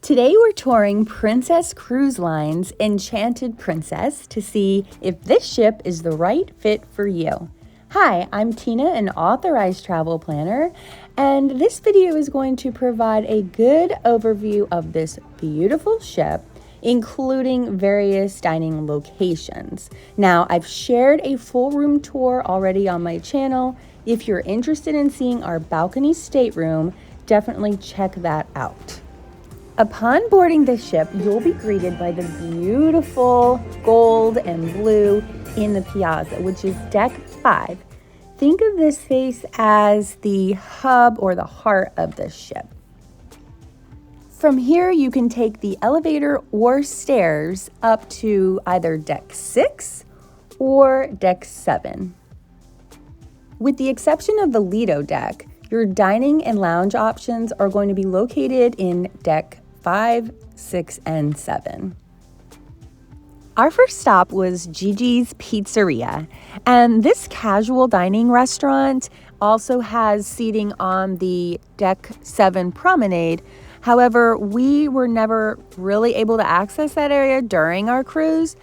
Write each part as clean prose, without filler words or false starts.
Today we're touring Princess Cruise Line's Enchanted Princess to see if this ship is the right fit for you. Hi, I'm Tina, an authorized travel planner, and this video is going to provide a good overview of this beautiful ship, including various dining locations. Now, I've shared a full room tour already on my channel. If you're interested in seeing our balcony stateroom, definitely check that out. Upon boarding the ship, you'll be greeted by the beautiful gold and blue in the piazza, which is deck 5. Think of this space as the hub or the heart of the ship. From here, you can take the elevator or stairs up to either deck 6 or deck 7. With the exception of the Lido deck, your dining and lounge options are going to be located in deck 5, 6, and 7. Our first stop was Gigis Pizzeria, and this casual dining restaurant also has seating on the deck 7 promenade. However, we were never really able to access that area during our cruise.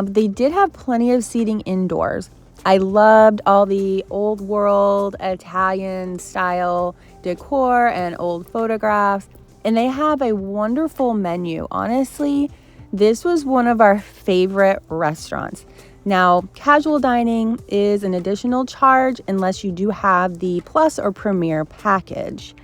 They did have plenty of seating indoors. I loved all the old world Italian style decor and old photographs. And they have a wonderful menu. Honestly, this was one of our favorite restaurants. Now, casual dining is an additional charge unless you do have the Plus or Premier package.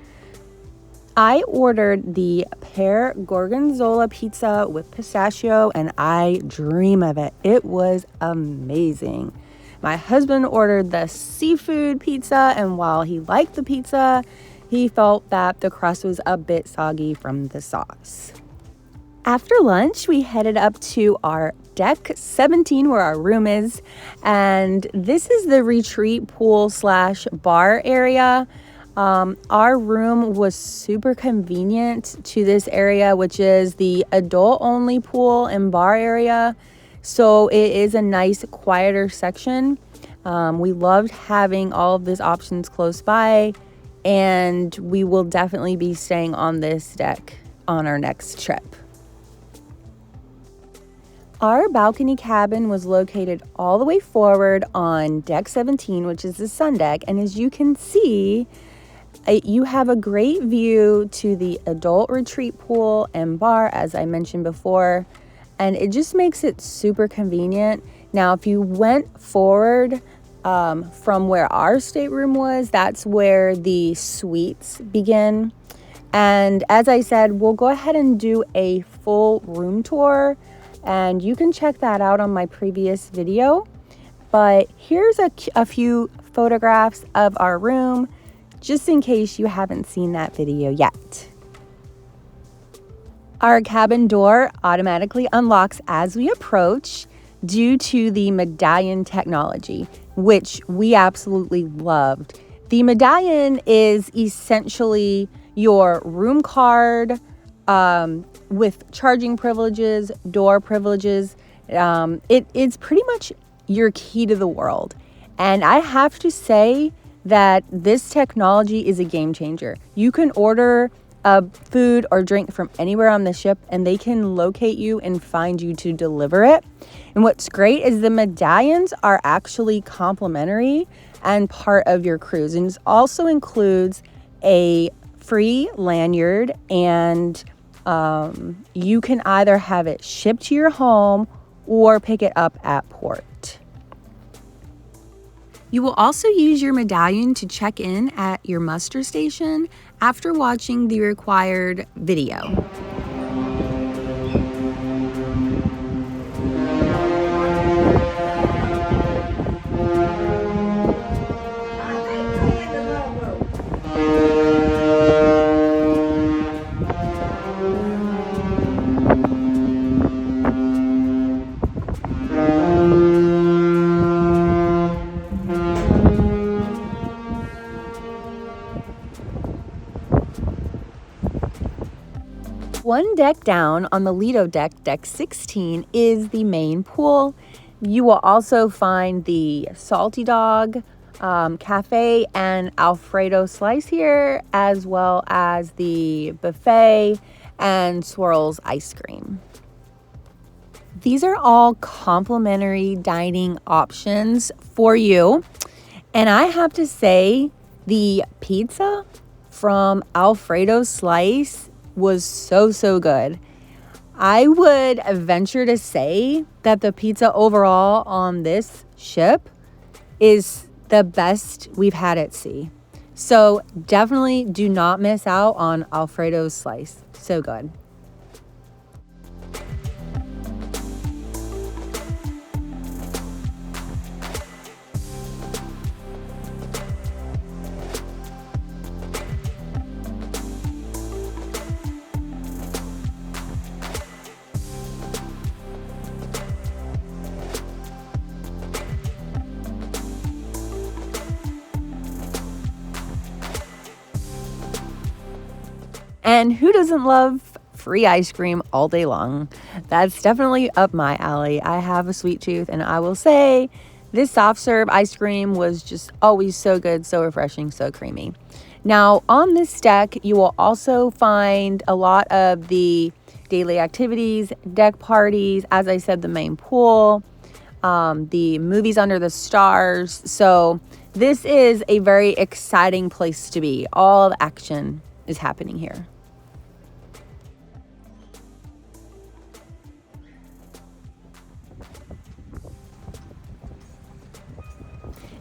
I ordered the pear gorgonzola pizza with pistachio, and I dream of it. It was amazing. My husband ordered the seafood pizza, and while he liked the pizza, he felt that the crust was a bit soggy from the sauce. After lunch, we headed up to our deck 17 where our room is, and this is the retreat pool / bar area. Our room was super convenient to this area, which is the adult only pool and bar area. So it is a nice, quieter section. We loved having all of these options close by, and we will definitely be staying on this deck on our next trip. Our balcony cabin was located all the way forward on deck 17, which is the sun deck, and as you can see, you have a great view to the adult retreat pool and bar, as I mentioned before, and it just makes it super convenient. Now, if you went forward from where our stateroom was, that's where the suites begin. And as I said, we'll go ahead and do a full room tour, and you can check that out on my previous video. But here's a few photographs of our room, just in case you haven't seen that video yet. Our cabin door automatically unlocks as we approach due to the medallion technology, which we absolutely loved. The medallion is essentially your room card with charging privileges, door privileges. It's pretty much your key to the world. And I have to say that this technology is a game changer. You can order food or drink from anywhere on the ship, and they can locate you and find you to deliver it. And what's great is the medallions are actually complimentary and part of your cruise. And it also includes a free lanyard, and you can either have it shipped to your home or pick it up at port. You will also use your medallion to check in at your muster station after watching the required video. One deck down on the Lido deck, deck 16, is the main pool. You will also find the Salty Dog cafe and Alfredo slice here, as well as the buffet and swirls ice cream. These are all complimentary dining options for you. And I have to say, the pizza from Alfredo Slice was so good. I would venture to say that the pizza overall on this ship is the best we've had at sea. So definitely do not miss out on Alfredo Slice. So good. And who doesn't love free ice cream all day long? That's definitely up my alley. I have a sweet tooth, and I will say this soft serve ice cream was just always so good, so refreshing, so creamy. Now, on this deck, you will also find a lot of the daily activities, deck parties, as I said, the main pool, the movies under the stars. So this is a very exciting place to be. All the action is happening here.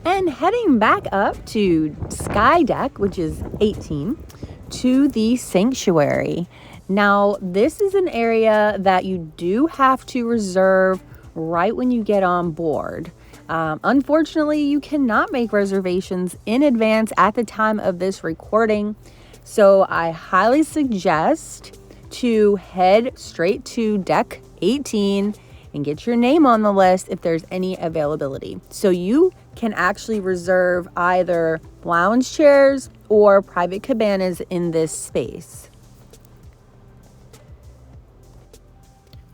And heading back up to Sky Deck, which is 18, to the sanctuary. Now, this is an area that you do have to reserve right when you get on board. Unfortunately, you cannot make reservations in advance at the time of this recording. So I highly suggest to head straight to Deck 18 and get your name on the list if there's any availability. So you can actually reserve either lounge chairs or private cabanas in this space.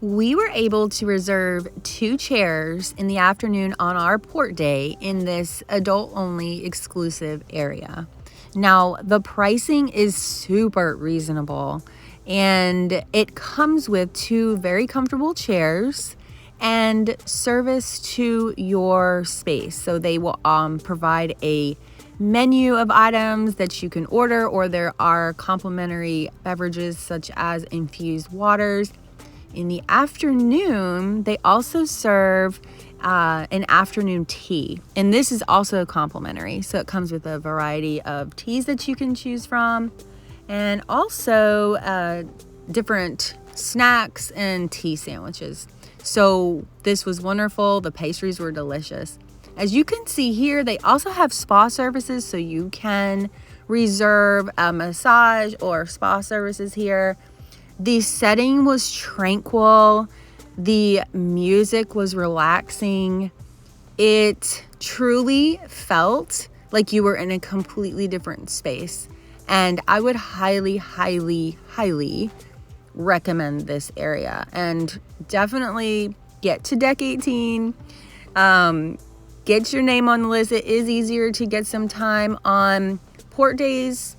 We were able to reserve 2 chairs in the afternoon on our port day in this adult-only exclusive area. Now, the pricing is super reasonable, and it comes with 2 very comfortable chairs and service to your space. So they will provide a menu of items that you can order, or there are complimentary beverages such as infused waters. In the afternoon, they also serve an afternoon tea, and this is also complimentary. So it comes with a variety of teas that you can choose from, and also different snacks and tea sandwiches. So this was wonderful. The pastries were delicious. As you can see here, they also have spa services, so you can reserve a massage or spa services here. The setting was tranquil. The music was relaxing. It truly felt like you were in a completely different space. And I would highly recommend this area, and definitely get to Deck 18. Get your name on the list. It is easier to get some time on port days,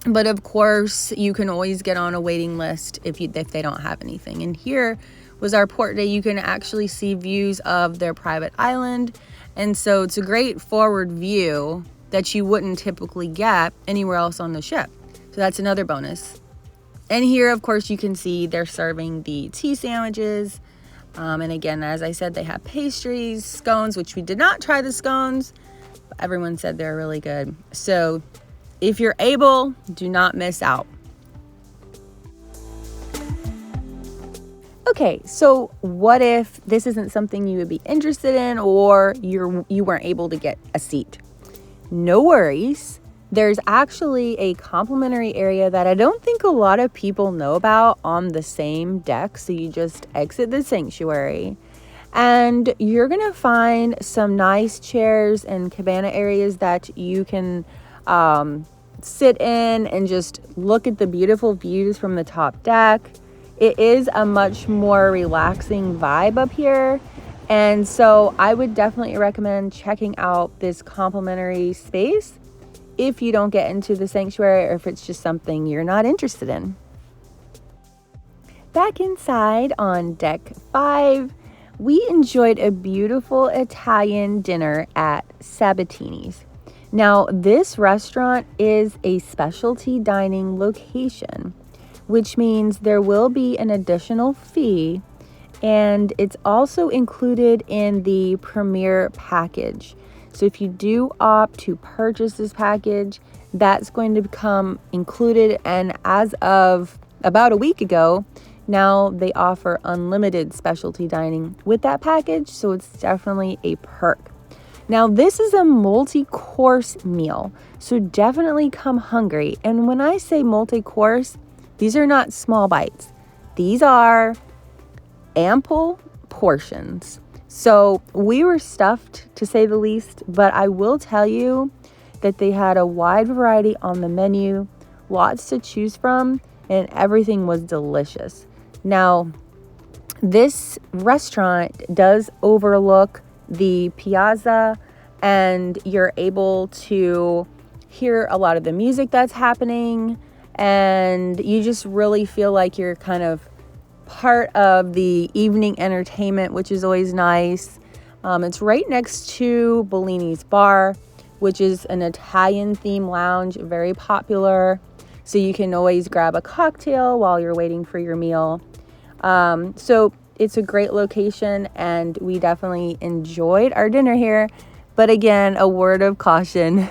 but of course you can always get on a waiting list if they don't have anything. And here was our port day. You can actually see views of their private island, and so it's a great forward view that you wouldn't typically get anywhere else on the ship. So that's another bonus. And here, of course, you can see they're serving the tea sandwiches. And again, as I said, they have pastries, scones, which we did not try the scones, but everyone said they're really good. So if you're able, do not miss out. Okay, so what if this isn't something you would be interested in, or you weren't able to get a seat? No worries. There's actually a complimentary area that I don't think a lot of people know about on the same deck. So you just exit the sanctuary and you're going to find some nice chairs and cabana areas that you can sit in and just look at the beautiful views from the top deck. It is a much more relaxing vibe up here. And so I would definitely recommend checking out this complimentary space if you don't get into the sanctuary, or if it's just something you're not interested in. Back inside on deck 5, we enjoyed a beautiful Italian dinner at Sabatini's. Now, this restaurant is a specialty dining location, which means there will be an additional fee, and it's also included in the premier package. So if you do opt to purchase this package, that's going to become included, and as of about a week ago, now they offer unlimited specialty dining with that package, so it's definitely a perk. Now, this is a multi-course meal, so definitely come hungry. And when I say multi-course, these are not small bites. These are ample portions. So we were stuffed, to say the least, but I will tell you that they had a wide variety on the menu, lots to choose from, and everything was delicious. Now, this restaurant does overlook the piazza, and you're able to hear a lot of the music that's happening, and you just really feel like you're kind of part of the evening entertainment, which is always nice. It's right next to Bellini's Bar, which is an Italian themed lounge, very popular, so you can always grab a cocktail while you're waiting for your meal. So it's a great location, and we definitely enjoyed our dinner here. But again, a word of caution,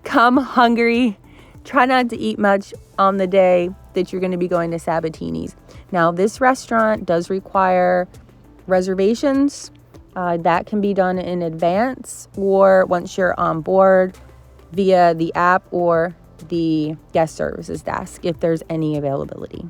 come hungry. Try not to eat much on the day that you're going to be going to Sabatini's. Now, this restaurant does require reservations. That can be done in advance or once you're on board via the app or the guest services desk if there's any availability.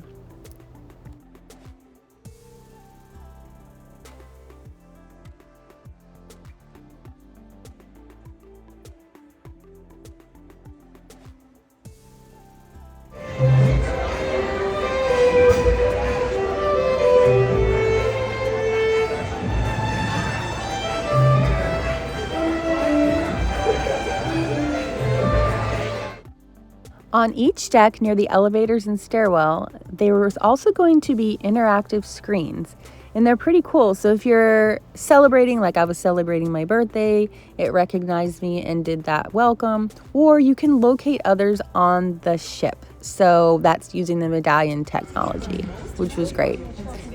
On each deck near the elevators and stairwell, there was also going to be interactive screens, and they're pretty cool. So if you're celebrating, like I was celebrating my birthday, it recognized me and did that welcome, or you can locate others on the ship. So that's using the medallion technology, which was great.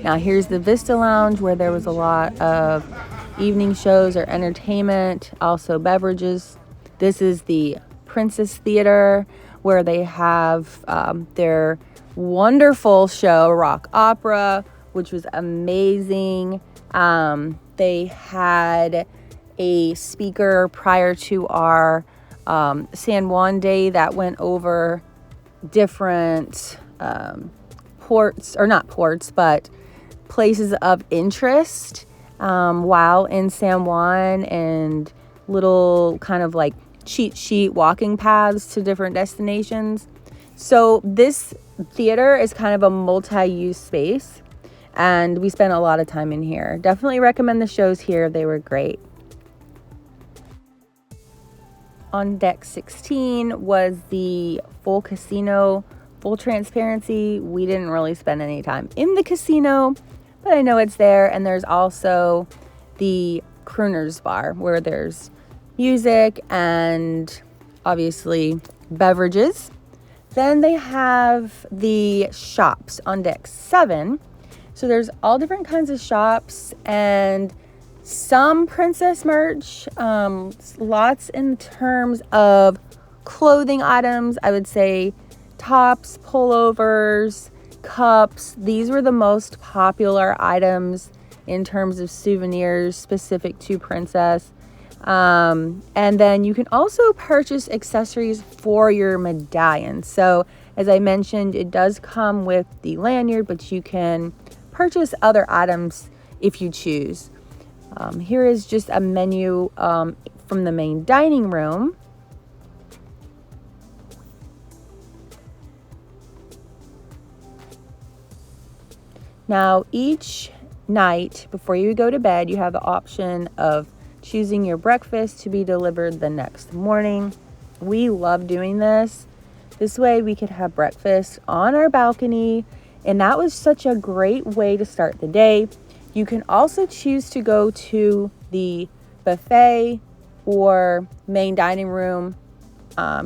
Now here's the Vista Lounge, where there was a lot of evening shows or entertainment, also beverages. This is the Princess Theater, where they have their wonderful show, Rock Opera, which was amazing. They had a speaker prior to our San Juan Day that went over different ports, or not ports, but places of interest while in San Juan, and little kind of like cheat sheet walking paths to different destinations. So this theater is kind of a multi-use space, and we spent a lot of time in here. Definitely recommend the shows here. They were great. On deck 16 was the full casino, full transparency. We didn't really spend any time in the casino, but I know it's there. And there's also the Crooner's Bar, where there's music and obviously beverages. Then they have the shops on deck 7. So there's all different kinds of shops and some princess merch, lots in terms of clothing items. I would say tops, pullovers, cups. These were the most popular items in terms of souvenirs specific to princess. And then you can also purchase accessories for your medallion. So as I mentioned, it does come with the lanyard, but you can purchase other items if you choose. Here is just a menu from the main dining room. Now, each night before you go to bed, you have the option of choosing your breakfast to be delivered the next morning. We love doing this. This way we could have breakfast on our balcony And that was such a great way to start the day. You can also choose to go to the buffet or main dining room,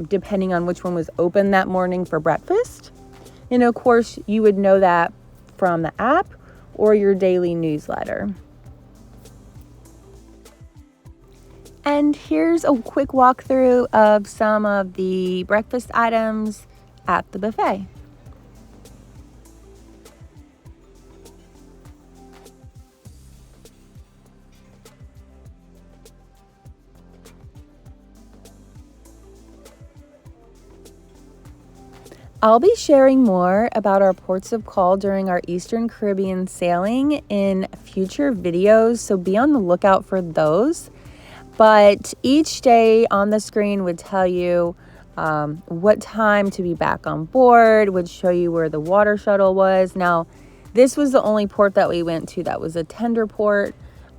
depending on which one was open that morning for breakfast. And of course, you would know that from the app or your daily newsletter. And here's a quick walkthrough of some of the breakfast items at the buffet. I'll be sharing more about our ports of call during our Eastern Caribbean sailing in future videos, so be on the lookout for those. But each day on the screen would tell you what time to be back on board, would show you where the water shuttle was. Now, this was the only port that we went to that was a tender port,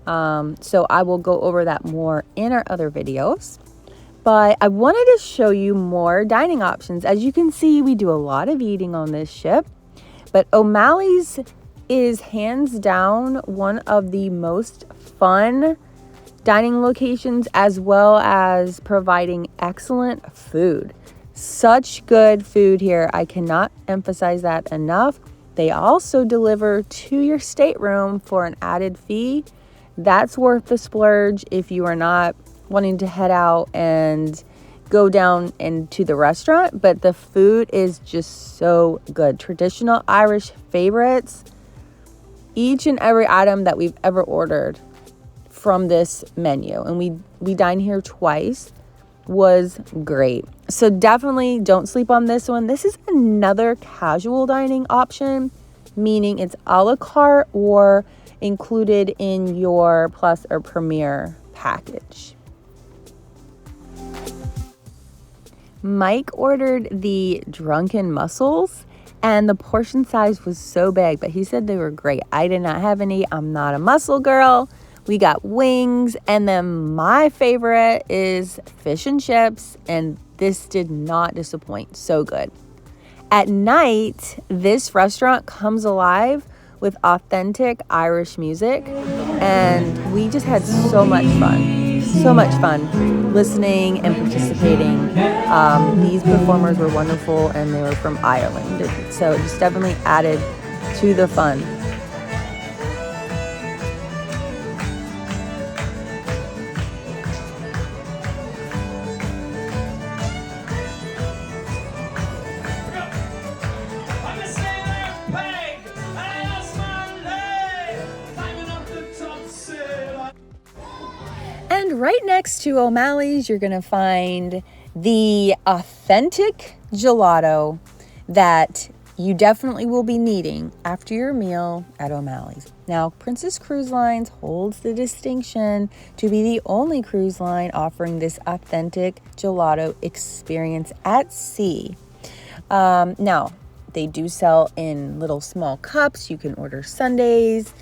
so I will go over that more in our other videos. But I wanted to show you more dining options. As you can see, we do a lot of eating on this ship, but O'Malley's is hands down one of the most fun dining locations, as well as providing excellent food. Such good food here. I cannot emphasize that enough. They also deliver to your stateroom for an added fee. That's worth the splurge if you are not wanting to head out and go down into the restaurant, but the food is just so good. Traditional Irish favorites. Each and every item that we've ever ordered from this menu, and we dine here twice, was great. So definitely don't sleep on this one. This is another casual dining option, meaning it's a la carte or included in your plus or premier package. Mike ordered the drunken mussels, and the portion size was so big, but he said they were great. I did not have any. I'm not a mussel girl. We got wings, and then my favorite is fish and chips, and this did not disappoint. So good. At night, this restaurant comes alive with authentic Irish music, and we just had so much fun. So much fun listening and participating. These performers were wonderful, and they were from Ireland, so it just definitely added to the fun. And right next to O'Malley's, you're going to find the authentic gelato that you definitely will be needing after your meal at O'Malley's. Now, Princess Cruise Lines holds the distinction to be the only cruise line offering this authentic gelato experience at sea. Now, they do sell in little small cups. You can order sundaes.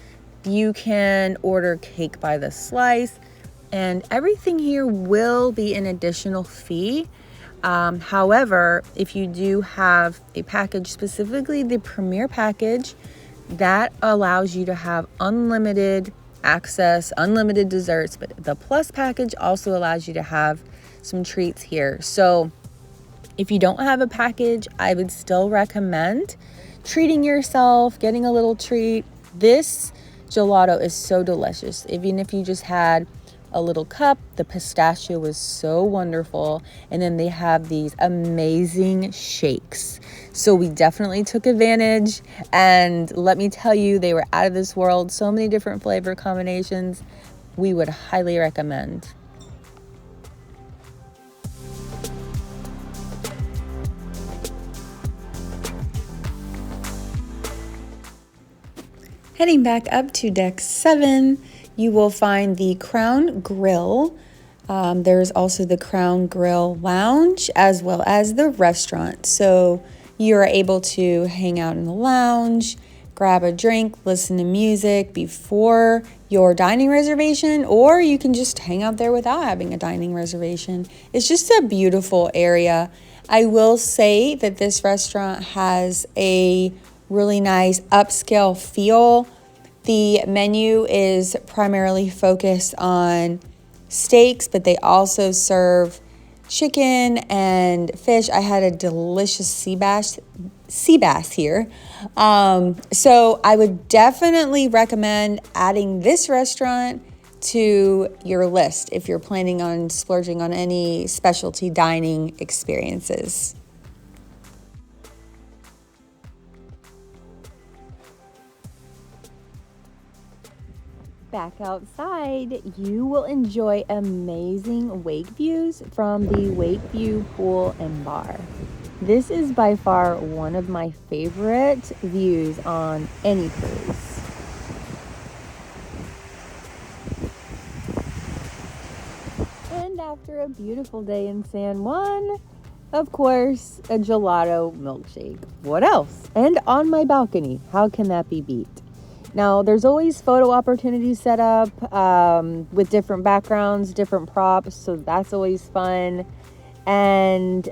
You can order cake by the slice. And everything here will be an additional fee. However, if you do have a package, specifically the Premier package, that allows you to have unlimited access, unlimited desserts. But the Plus package also allows you to have some treats here. So if you don't have a package, I would still recommend treating yourself, getting a little treat. This gelato is so delicious. Even if you just had a little cup, the pistachio was so wonderful. And then they have these amazing shakes. So we definitely took advantage. And let me tell you, they were out of this world. So many different flavor combinations. We would highly recommend. Heading back up to deck 7, you will find the Crown Grill. There's also the Crown Grill Lounge as well as the restaurant. So you are able to hang out in the lounge, grab a drink, listen to music before your dining reservation, or you can just hang out there without having a dining reservation. It's just a beautiful area. I will say that this restaurant has a really nice upscale feel. The menu is primarily focused on steaks, but they also serve chicken and fish. I had a delicious sea bass here. So I would definitely recommend adding this restaurant to your list if you're planning on splurging on any specialty dining experiences. Back outside, you will enjoy amazing wake views from the Wakeview Pool and Bar. This is by far one of my favorite views on any cruise. And after a beautiful day in San Juan, of course, a gelato milkshake. What else? And on my balcony, how can that be beat? Now, there's always photo opportunities set up with different backgrounds, different props, so that's always fun. And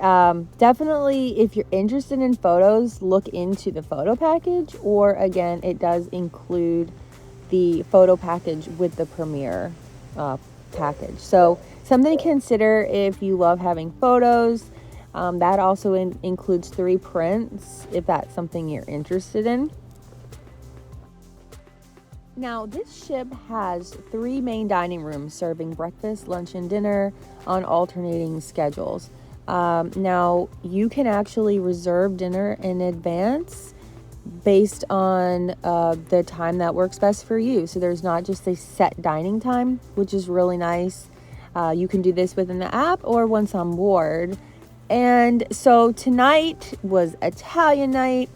definitely, if you're interested in photos, look into the photo package, or again, it does include the photo package with the premiere package. So something to consider if you love having photos. That also includes 3 prints, if that's something you're interested in. Now, this ship has 3 main dining rooms serving breakfast, lunch, and dinner on alternating schedules. Now, you can actually reserve dinner in advance based on the time that works best for you. So there's not just a set dining time, which is really nice. You can do this within the app or once on board. And so tonight was Italian night,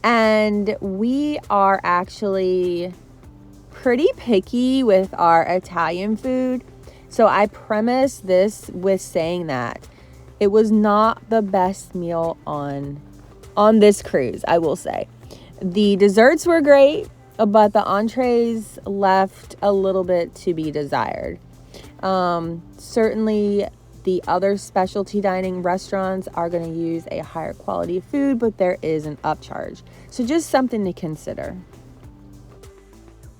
and we are actually pretty picky with our Italian food. So I premise this with saying that it was not the best meal on this cruise, I will say. The desserts were great, but the entrees left a little bit to be desired. Certainly the other specialty dining restaurants are going to use a higher quality of food, but there is an upcharge. So just something to consider.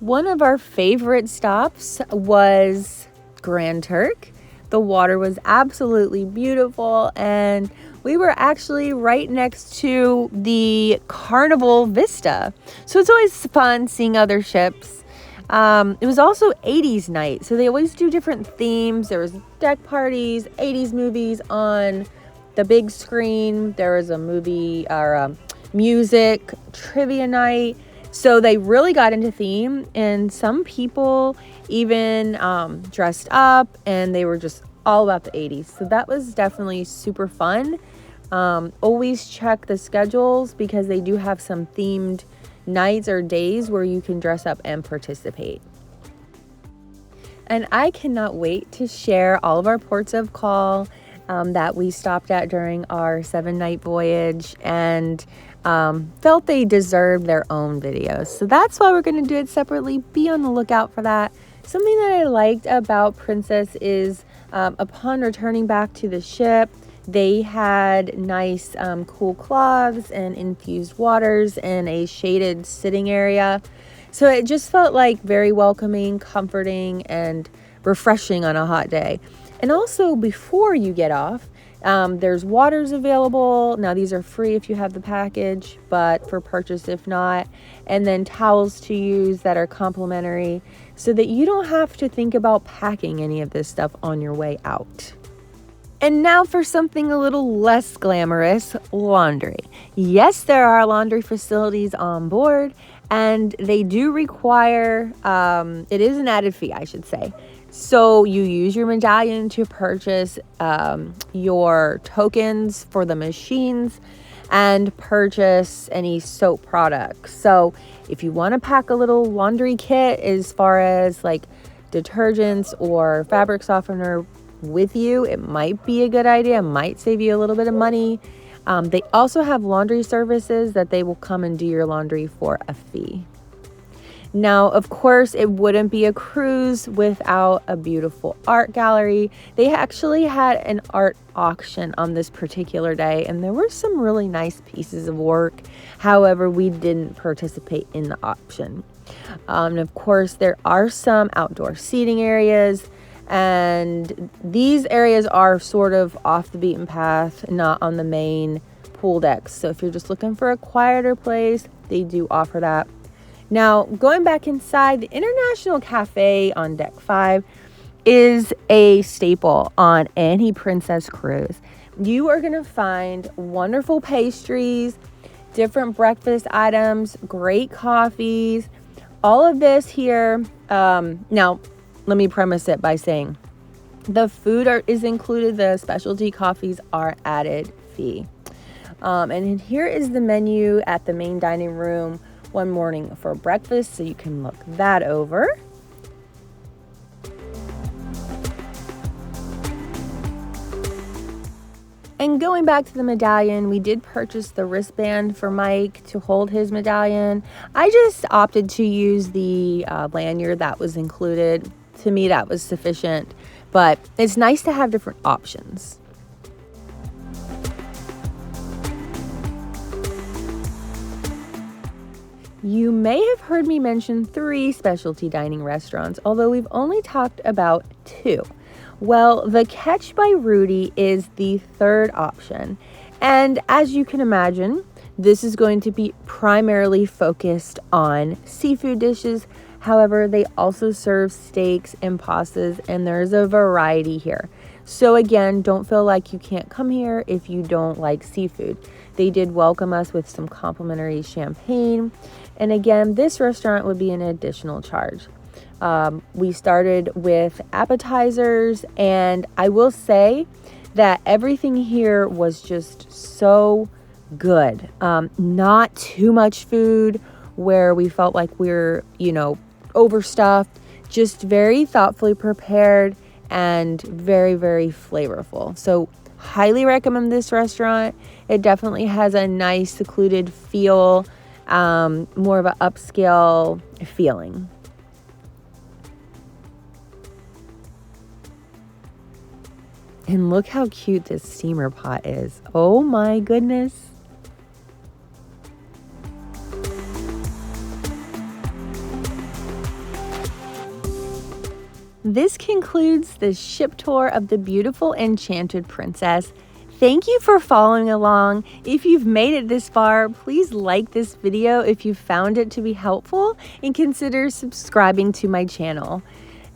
One of our favorite stops was Grand Turk. The water was absolutely beautiful, and we were actually right next to the Carnival Vista. So it's always fun seeing other ships. It was also 80s night, so they always do different themes. There was deck parties, 80s movies on the big screen. There was a movie or a music trivia night. So they really got into theme, and some people even dressed up, and they were just all about the 80s. So that was definitely super fun. Always check the schedules because they do have some themed nights or days where you can dress up and participate. And I cannot wait to share all of our ports of call that we stopped at during our 7-night voyage, and felt they deserved their own videos. So that's why we're going to do it separately. Be on the lookout for that. Something that I liked about Princess is upon returning back to the ship, they had nice cool cloths and infused waters and a shaded sitting area. So it just felt like very welcoming, comforting, and refreshing on a hot day. And also, before you get off, there's waters available. Now, these are free if you have the package, but for purchase if not. And then towels to use that are complimentary, so that you don't have to think about packing any of this stuff on your way out. And now for something a little less glamorous, laundry. Yes, there are laundry facilities on board, and they do require, it is an added fee, I should say. So you use your medallion to purchase your tokens for the machines and purchase any soap products. So if you want to pack a little laundry kit as far as like detergents or fabric softener with you, it might be a good idea. It might save you a little bit of money. They also have laundry services that they will come and do your laundry for a fee. Now, of course, it wouldn't be a cruise without a beautiful art gallery. They actually had an art auction on this particular day, and there were some really nice pieces of work. However, we didn't participate in the auction. And of course, there are some outdoor seating areas, and these areas are sort of off the beaten path, not on the main pool decks. So if you're just looking for a quieter place, they do offer that. Now, going back inside, the International Cafe on Deck 5 is a staple on any princess cruise. You are going to find wonderful pastries, different breakfast items, great coffees, all of this here. Now, let me premise it by saying the food is included, the specialty coffees are added fee. And here is the menu at the main dining room one morning for breakfast, so you can look that over. And going back to the medallion, we did purchase the wristband for Mike to hold his medallion. I just opted to use the lanyard that was included. To me, that was sufficient, but it's nice to have different options. You may have heard me mention 3 specialty dining restaurants, although we've only talked about 2. Well, the Catch by Rudy is the 3rd option. And as you can imagine, this is going to be primarily focused on seafood dishes. However, they also serve steaks and pastas, and there's a variety here. So again, don't feel like you can't come here if you don't like seafood. They did welcome us with some complimentary champagne. And again, this restaurant would be an additional charge. We started with appetizers, and I will say that everything here was just so good. Not too much food where we felt like we're, overstuffed, just very thoughtfully prepared and very, very flavorful. So highly recommend this restaurant. It definitely has a nice secluded feel, more of an upscale feeling. And look how cute this steamer pot is. Oh my goodness. This concludes the ship tour of the beautiful Enchanted Princess. Thank you for following along. If you've made it this far, please like this video if you found it to be helpful, and consider subscribing to my channel.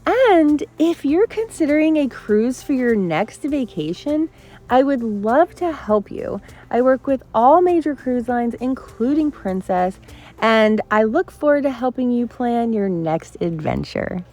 And if you're considering a cruise for your next vacation, I would love to help you. I work with all major cruise lines, including Princess, and I look forward to helping you plan your next adventure.